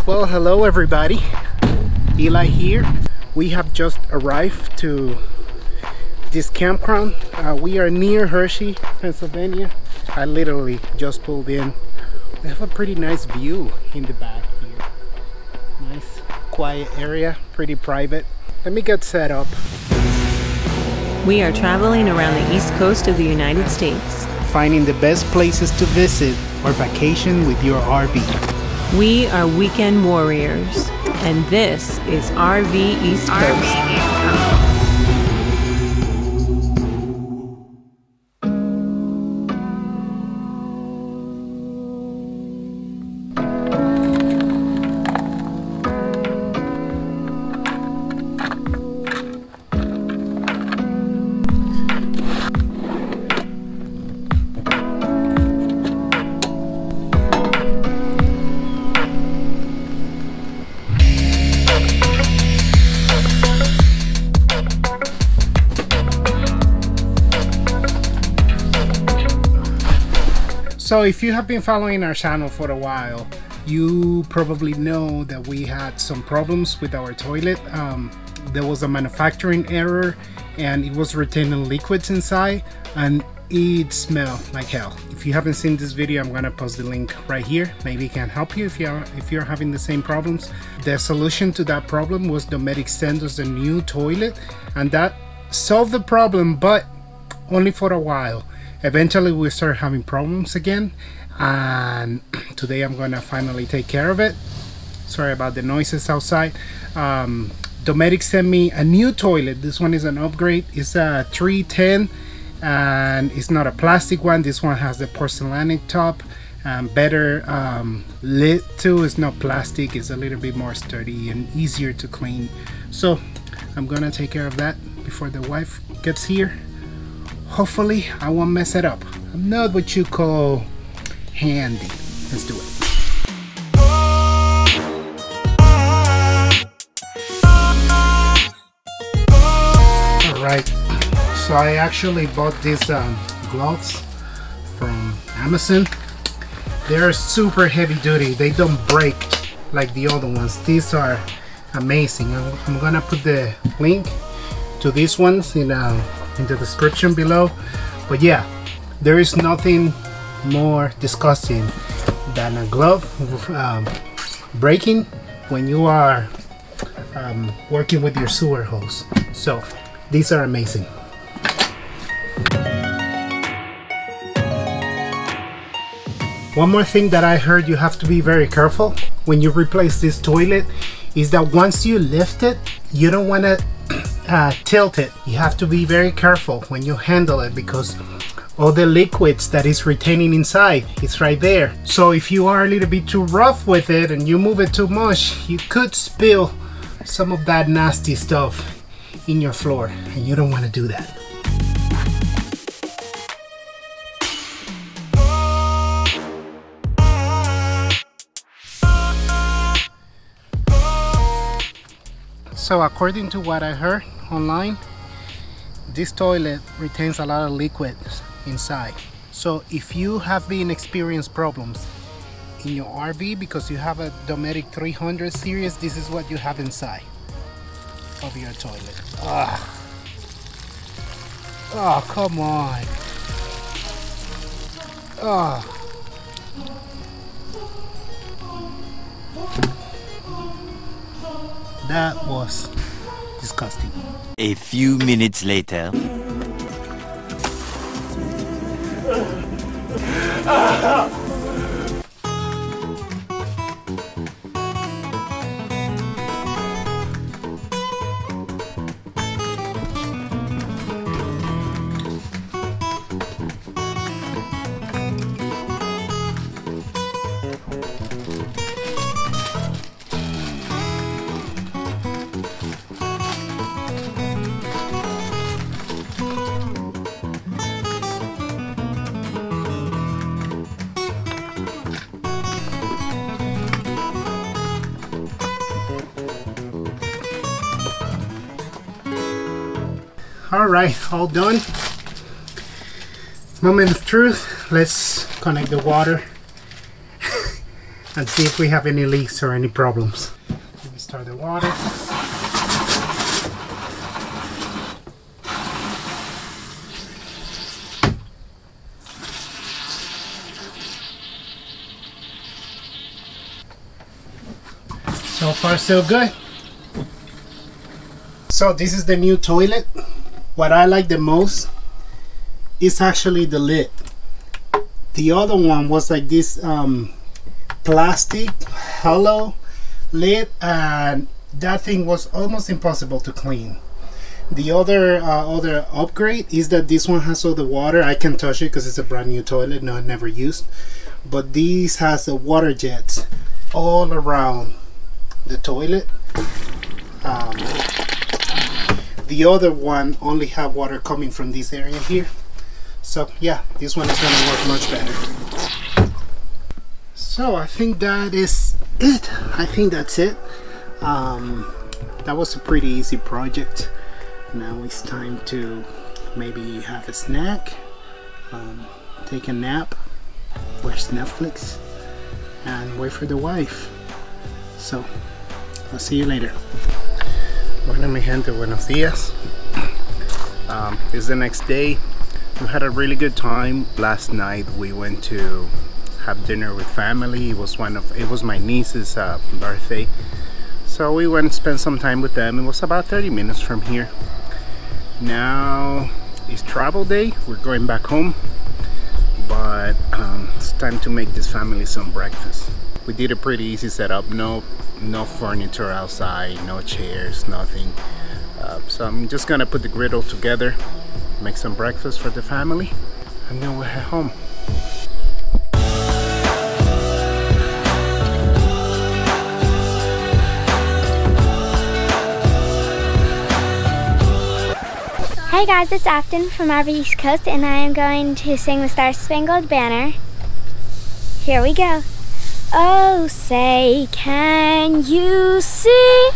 Well, hello everybody, Eli here. We have just arrived to this campground. We are near Hershey, Pennsylvania. I literally just pulled in. We have a pretty nice view in the back here. Nice quiet area, pretty private. Let me get set up. We are traveling around the east coast of the United States, finding the best places to visit or vacation with your RV. We are weekend warriors, and this is RV East Coast. So if you have been following our channel for a while, you probably know that we had some problems with our toilet. There was a manufacturing error and it was retaining liquids inside and it smelled like hell. If you haven't seen this video, I'm gonna post the link right here. Maybe it can help you if you're having the same problems. The solution to that problem was Dometic sent us a new toilet, and that solved the problem, but only for a while. Eventually we start having problems again, and today I'm gonna finally take care of it. Sorry about the noises outside. Dometic sent me a new toilet. This one is an upgrade. It's a 310 and it's not a plastic one. This one has the porcelainic top, better lid too. It's not plastic. It's a little bit more sturdy and easier to clean. So I'm gonna take care of that before the wife gets here. Hopefully I won't mess it up. I'm not what you call handy. Let's do it. Alright, so I actually bought these gloves from Amazon. They're super heavy duty. They don't break like the other ones. These are amazing. I'm gonna put the link to these ones in the description below. But yeah, there is nothing more disgusting than a glove breaking when you are working with your sewer hose. So these are amazing. One more thing that I heard you have to be very careful when you replace this toilet is that once you lift it, you don't want to tilt it. You have to be very careful when you handle it because all the liquids that is retaining inside is right there. So if you are a little bit too rough with it and you move it too much, you could spill some of that nasty stuff in your floor, and you don't want to do that. So according to what I heard online, this toilet retains a lot of liquids inside. So if you have been experiencing problems in your RV because you have a Dometic 300 series, this is what you have inside of your toilet. Oh, come on. Oh. That was disgusting. A few minutes later. Alright, all done. Moment of truth. Let's connect the water and see if we have any leaks or any problems. Let me start the water. So far so good. So this is the new toilet. What I like the most is actually the lid. The other one was like this plastic hollow lid, and that thing was almost impossible to clean. The other upgrade is that this one has all the water. I can touch it because it's a brand new toilet, no, never used. But this has the water jets all around the toilet. The other one only have water coming from this area here. So yeah, this one is gonna work much better. So I think that is it. I think that's it. That was a pretty easy project. Now it's time to maybe have a snack, take a nap, watch Netflix, and wait for the wife. So I'll see you later. Bueno, mi gente, buenos dias. It's the next day. We had a really good time. Last night we went to have dinner with family. It was my niece's birthday. So we went and spent some time with them. It was about 30 minutes from here. Now it's travel day. We're going back home. But it's time to make this family some breakfast. We did a pretty easy setup. No furniture outside, no chairs, nothing. So I'm just gonna put the griddle together, make some breakfast for the family, and then we'll head home. Hey guys, it's Afton from RV East Coast, and I am going to sing the Star Spangled Banner. Here we go. Oh, say, can you see